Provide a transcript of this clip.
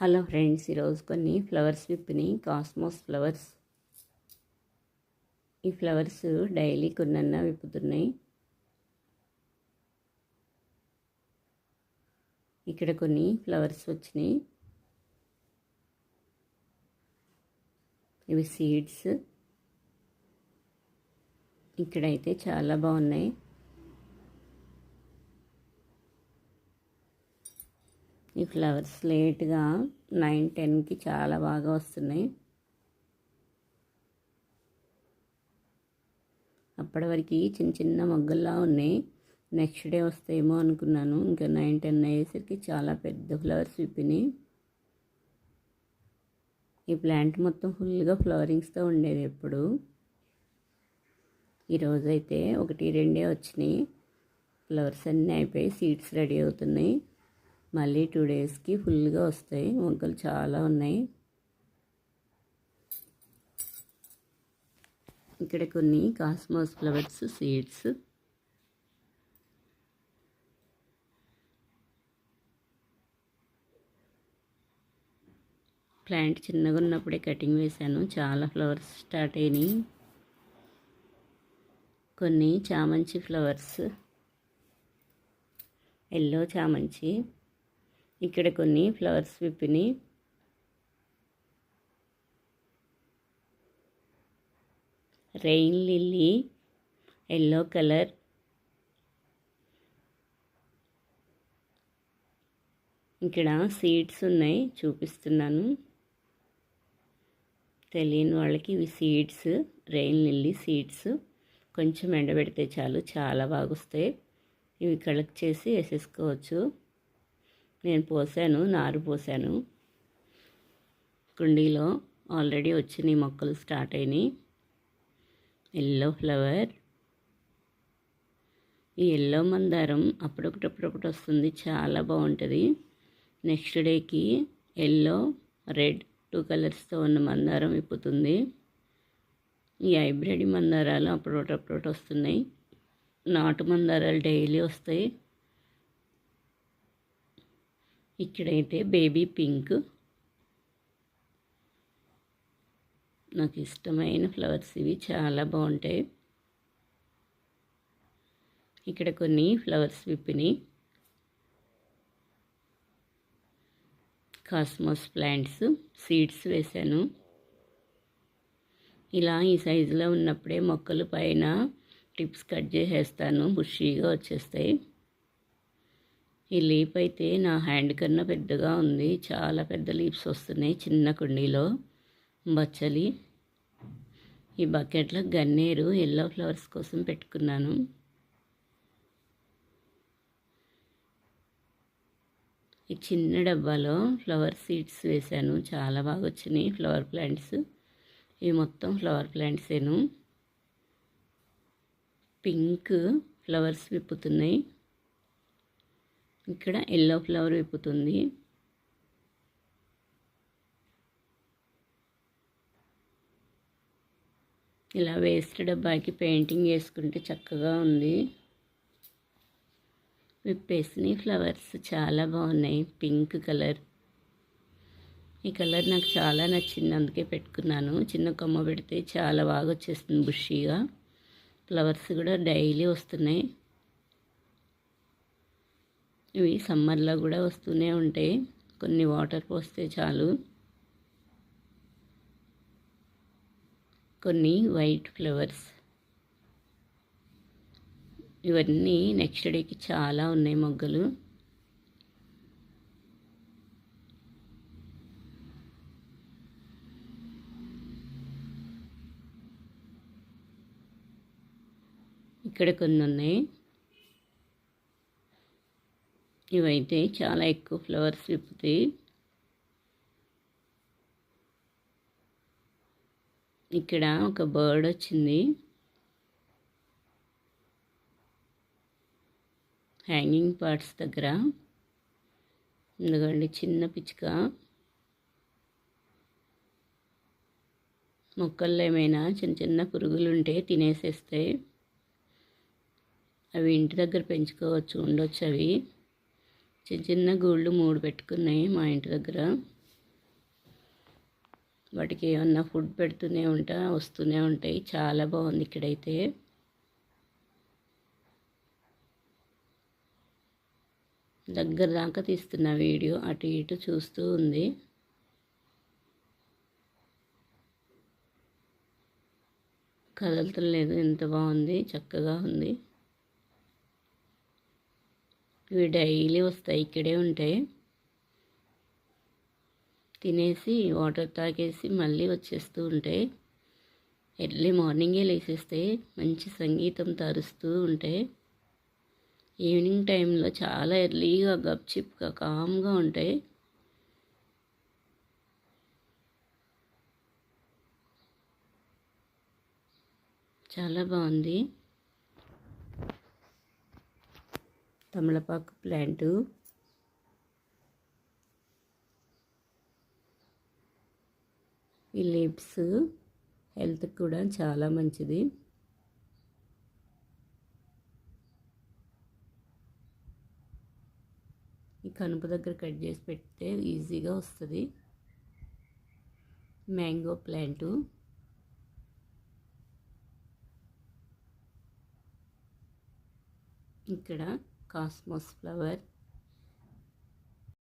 Hello friends, ఈరోజు కొన్ని flowers విప్పిని cosmos flowers. ఈ ఫ్లవర్స్ డైలీ కొన్నన్నా విప్పుతున్నాయి. ఇక్కడ కొన్ని ఫ్లవర్స్ వచ్చినాయి. ఇవి సీడ్స్. ఇక్కడైతే చాలా బాగున్నాయి. ఈ ఫ్లవర్స్ లేట్గా 9-10కి చాలా బాగా వస్తున్నాయి. అప్పటి వరకు చిన్న చిన్న మొగ్గల్లా ఉన్నాయి. నెక్స్ట్ డే వస్తాయేమో అనుకున్నాను. ఇంకా 9-10 అయ్యేసరికి చాలా పెద్ద ఫ్లవర్స్ విప్పినాయి. ఈ ప్లాంట్ మొత్తం ఫుల్గా ఫ్లవరింగ్స్తో ఉండేది ఎప్పుడు. ఈరోజైతే 1-2 వచ్చినాయి. ఫ్లవర్స్ అన్నీ అయిపోయి సీడ్స్ రెడీ అవుతున్నాయి. మళ్ళీ 2 డేస్కి ఫుల్గా వస్తాయి. మొగ్గలు చాలా ఉన్నాయి. ఇక్కడ కొన్ని కాస్మోస్ ఫ్లవర్స్ సీడ్స్. ప్లాంట్ చిన్నగా ఉన్నప్పుడే కటింగ్ వేశాను. చాలా ఫ్లవర్స్ స్టార్ట్ అయినాయి. కొన్ని చామంతి ఫ్లవర్స్, ఎల్లో చామంతి. ఇక్కడ కొన్ని ఫ్లవర్స్ విప్పిని. Rain lily yellow colour. ఇక్కడ సీడ్స్ ఉన్నాయి, చూపిస్తున్నాను. తెలియని వాళ్ళకి ఇవి సీడ్స్, రెయిన్ లిల్లీ సీడ్స్. కొంచెం ఎండబెడితే చాలు, చాలా బాగా వస్తాయి. ఇవి కలెక్ట్ చేసి వేసేసుకోవచ్చు. నేను పోసాను, నారు పోసాను. కుండీలో ఆల్రెడీ వచ్చినాయి, మొక్కలు స్టార్ట్ అయినాయి. Yellow flower. ఈ ఎల్లో మందారం అప్పుడొకటి వస్తుంది, చాలా బాగుంటుంది. నెక్స్ట్ డేకి ఎల్లో, రెడ్ 2 కలర్స్తో ఉన్న మందారం విప్పుతుంది. ఈ హైబ్రిడ్ మందారాలు అప్పుడొకటి వస్తున్నాయి. నాటు మందారాలు డైలీ వస్తాయి. ఇక్కడైతే బేబీ పింక్. నాకు ఇష్టమైన ఫ్లవర్స్ ఇవి, చాలా బాగుంటాయి. ఇక్కడ కొన్ని ఫ్లవర్స్ విప్పిని కాస్మోస్ ప్లాంట్స్ సీడ్స్ వేశాను. ఇలా ఈ సైజులో ఉన్నప్పుడే మొక్కలు పైన టిప్స్ కట్ చేసేస్తాను, బుషీగా వచ్చేస్తాయి. ఈ లీప్ అయితే నా హ్యాండ్ కన్నా పెద్దగా ఉంది. చాలా పెద్ద లీప్స్ వస్తున్నాయి చిన్న కుండీలో. బచ్చలి. ఈ బకెట్లో గన్నేరు ఎల్లో ఫ్లవర్స్ కోసం పెట్టుకున్నాను. ఈ చిన్న డబ్బాలో ఫ్లవర్ సీడ్స్ వేశాను, చాలా బాగా వచ్చినాయి ఫ్లవర్ ప్లాంట్స్. ఇవి మొత్తం ఫ్లవర్ ప్లాంట్సేను. పింక్ ఫ్లవర్స్ విప్పుతున్నాయి. ఇక్కడ ఎల్లో ఫ్లవర్ విప్పుతుంది. ఇలా వేస్ట్ డబ్బాకి పెయింటింగ్ వేసుకుంటే చక్కగా ఉంది. విప్పేసినాయి ఫ్లవర్స్, చాలా బాగున్నాయి. Pink colour. ఈ కలర్ నాకు చాలా నచ్చింది, అందుకే పెట్టుకున్నాను. చిన్న కొమ్మ పెడితే చాలా బాగా వచ్చేస్తుంది బుషీగా. ఫ్లవర్స్ కూడా డైలీ వస్తున్నాయి. ఇవి సమ్మర్లో కూడా వస్తూనే ఉంటాయి. కొన్ని వాటర్ పోస్తే చాలు. కొన్ని వైట్ ఫ్లవర్స్. ఇవన్నీ నెక్స్ట్ డేకి చాలా ఉన్నాయి మొగ్గలు. ఇక్కడ కొన్ని ఉన్నాయి. ఇవైతే చాలా ఎక్కువ ఫ్లవర్స్ విప్పుతాయి. ఇక్కడ ఒక బర్డ్ వచ్చింది. హ్యాంగింగ్ పార్ట్స్ దగ్గర. ఎందుకంటే చిన్న పిచ్చుక. మొక్కల్లో ఏమైనా చిన్న చిన్న పురుగులు ఉంటే తినేసేస్తాయి. అవి ఇంటి దగ్గర పెంచుకోవచ్చు, ఉండొచ్చు. అవి చిన్న చిన్న గూళ్ళు 3 పెట్టుకున్నాయి మా ఇంటి దగ్గర. వాటికి ఏమన్నా ఫుడ్ పెడుతూనే వస్తూనే ఉంటాయి. చాలా బాగుంది ఇక్కడైతే. దగ్గర దాకా తీస్తున్న వీడియో, అటు ఇటు చూస్తూ ఉంది. కదలతలేదు, ఎంత బాగుంది, చక్కగా ఉంది. ఇవి డైలీ వస్తాయి, ఇక్కడే ఉంటాయి. తినేసి వాటర్ తాగేసి మళ్ళీ వచ్చేస్తూ ఉంటాయి. ఎర్లీ మార్నింగే లేచేస్తాయి, మంచి సంగీతంతో అరుస్తూ ఉంటాయి. ఈవినింగ్ టైంలో చాలా ఎర్లీగా గప్చిప్గా కామ్గా ఉంటాయి. చాలా బాగుంది. తమలపాకు ప్లాంటు, ఈ లీవ్స్ హెల్త్కి కూడా చాలా మంచిది. ఈ కనుపు దగ్గర కట్ చేసి పెడితే ఈజీగా వస్తుంది. మ్యాంగో ప్లాంటు, ఇక్కడ కాస్మోస్ ఫ్లవర్,